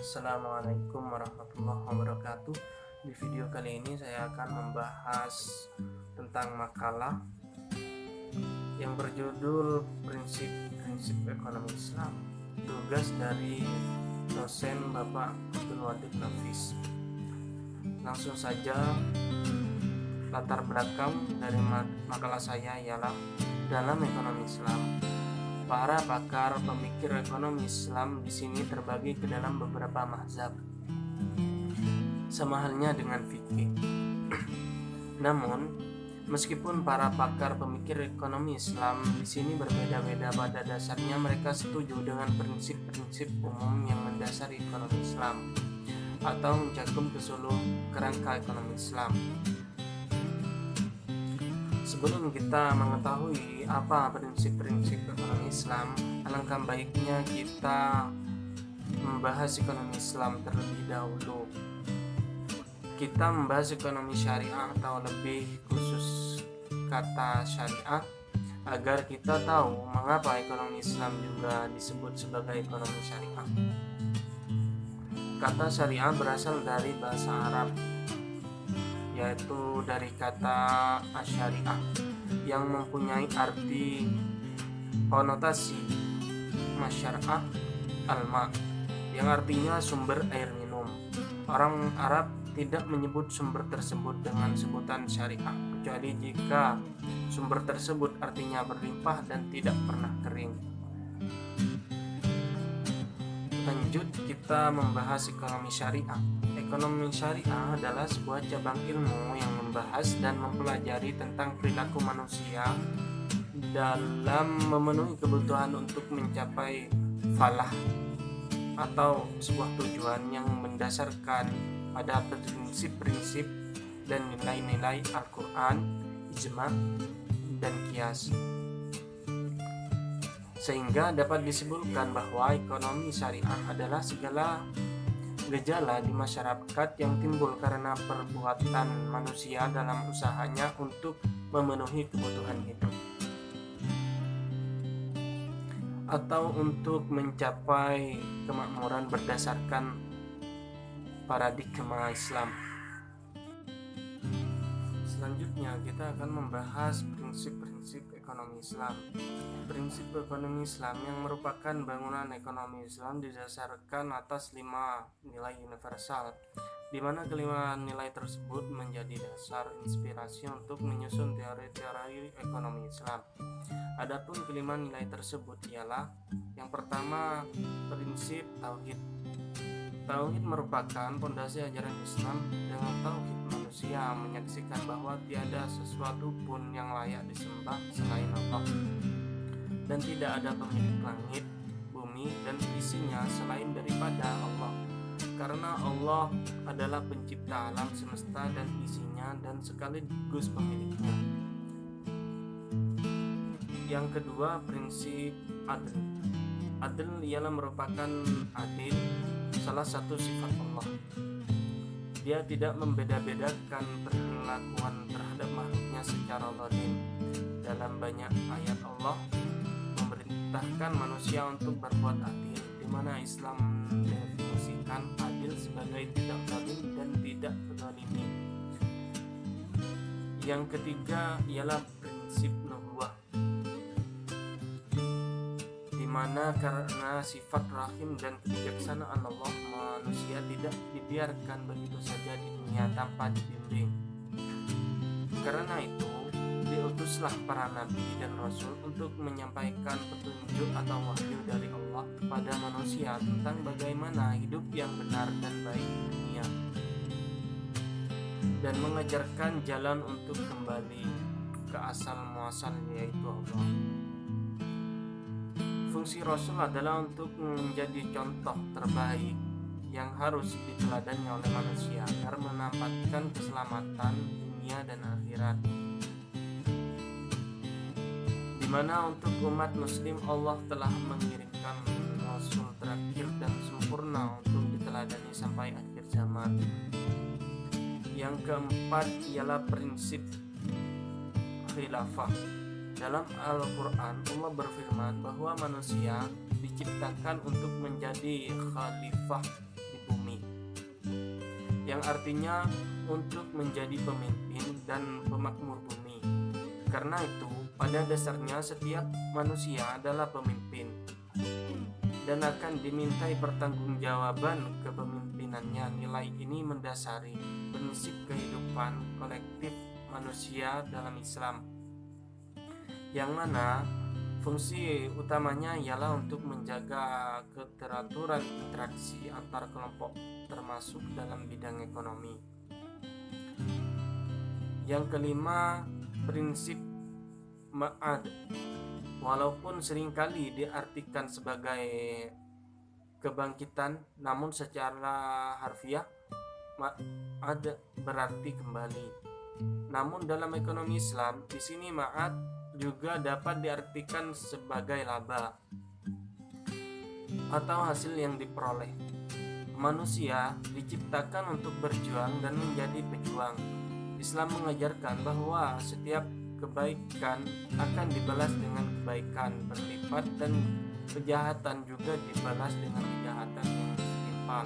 Assalamualaikum warahmatullahi wabarakatuh. Di video kali ini saya akan membahas tentang makalah yang berjudul Prinsip-Prinsip Ekonomi Islam, tugas dari dosen Bapak Abdul Wadid Nafis. Langsung saja, latar belakang dari makalah saya ialah dalam ekonomi Islam. Para pakar pemikir ekonomi Islam di sini terbagi ke dalam beberapa mazhab, sama halnya dengan fikih. Namun, meskipun para pakar pemikir ekonomi Islam di sini berbeda-beda, pada dasarnya mereka setuju dengan prinsip-prinsip umum yang mendasari ekonomi Islam atau mencakup seluruh kerangka ekonomi Islam. Sebelum kita mengetahui apa prinsip-prinsip ekonomi Islam, alangkah baiknya kita membahas ekonomi Islam terlebih dahulu. Kita membahas ekonomi syariah atau lebih khusus kata syariah agar kita tahu mengapa ekonomi Islam juga disebut sebagai ekonomi syariah. Kata syariah berasal dari bahasa Arab, yaitu dari kata asyariah yang mempunyai arti konotasi masyarah alma, yang artinya sumber air minum. Orang Arab tidak menyebut sumber tersebut dengan sebutan syariah kecuali jika sumber tersebut artinya berlimpah dan tidak pernah kering. Lanjut, kita membahas ekonomi syariah. Ekonomi syariah adalah sebuah cabang ilmu yang membahas dan mempelajari tentang perilaku manusia dalam memenuhi kebutuhan untuk mencapai falah atau sebuah tujuan yang mendasarkan pada prinsip-prinsip dan nilai-nilai Al-Quran, ijma, dan qiyas, sehingga dapat disebutkan bahwa ekonomi syariah adalah segala gejala di masyarakat yang timbul karena perbuatan manusia dalam usahanya untuk memenuhi kebutuhan hidup atau untuk mencapai kemakmuran berdasarkan paradigma Islam. Selanjutnya kita akan membahas prinsip-prinsip ekonomi Islam. Prinsip ekonomi Islam yang merupakan bangunan ekonomi Islam didasarkan atas 5 nilai universal, di mana kelima nilai tersebut menjadi dasar inspirasi untuk menyusun teori-teori ekonomi Islam. Adapun kelima nilai tersebut ialah: yang pertama, prinsip tauhid. Tauhid merupakan pondasi ajaran Islam. Dengan tauhid, manusia menyaksikan bahwa tiada sesuatu pun yang layak disembah selain Allah, dan tidak ada pemilik langit, bumi, dan isinya selain daripada Allah, karena Allah adalah pencipta alam semesta dan isinya, dan sekaligus pemiliknya. Yang kedua, prinsip adil. Adil ialah merupakan adil, salah satu sifat Allah. Dia tidak membeda-bedakan perlakuan terhadap makhluknya secara zalim. Dalam banyak ayat Allah memerintahkan manusia untuk berbuat adil, di mana Islam mendefinisikan adil sebagai tidak zalim dan tidak zalimi. Yang ketiga ialah prinsip nubuwah, di mana karena sifat rahim dan kebijaksanaan Allah, manusia tidak dibiarkan begitu saja di dunia tanpa dibimbing. Karena itu, diutuslah para nabi dan rasul untuk menyampaikan petunjuk atau wahyu dari Allah kepada manusia tentang bagaimana hidup yang benar dan baik di dunia, dan mengajarkan jalan untuk kembali ke asal muasal, yaitu Allah. Fungsi Rasul adalah untuk menjadi contoh terbaik yang harus diteladani oleh manusia agar menempatkan keselamatan dunia dan akhirat, di mana untuk umat muslim Allah telah mengirimkan Rasul terakhir dan sempurna untuk diteladani sampai akhir zaman. Yang keempat ialah prinsip khilafah. Dalam Al-Quran, Allah berfirman bahwa manusia diciptakan untuk menjadi khalifah di yang artinya untuk menjadi pemimpin dan pemakmur bumi. Karena itu, pada dasarnya setiap manusia adalah pemimpin dan akan dimintai pertanggungjawaban kepemimpinannya. Nilai ini mendasari prinsip kehidupan kolektif manusia dalam Islam, yang mana fungsi utamanya ialah untuk menjaga keteraturan interaksi antar kelompok, termasuk dalam bidang ekonomi. Yang kelima, prinsip ma'ad. Walaupun seringkali diartikan sebagai kebangkitan, namun secara harfiah ma'ad berarti kembali. Namun dalam ekonomi Islam, di sini ma'ad juga dapat diartikan sebagai laba atau hasil yang diperoleh. Manusia diciptakan untuk berjuang dan menjadi pejuang. Islam mengajarkan bahwa setiap kebaikan akan dibalas dengan kebaikan berlipat dan kejahatan juga dibalas dengan kejahatan yang setimpal.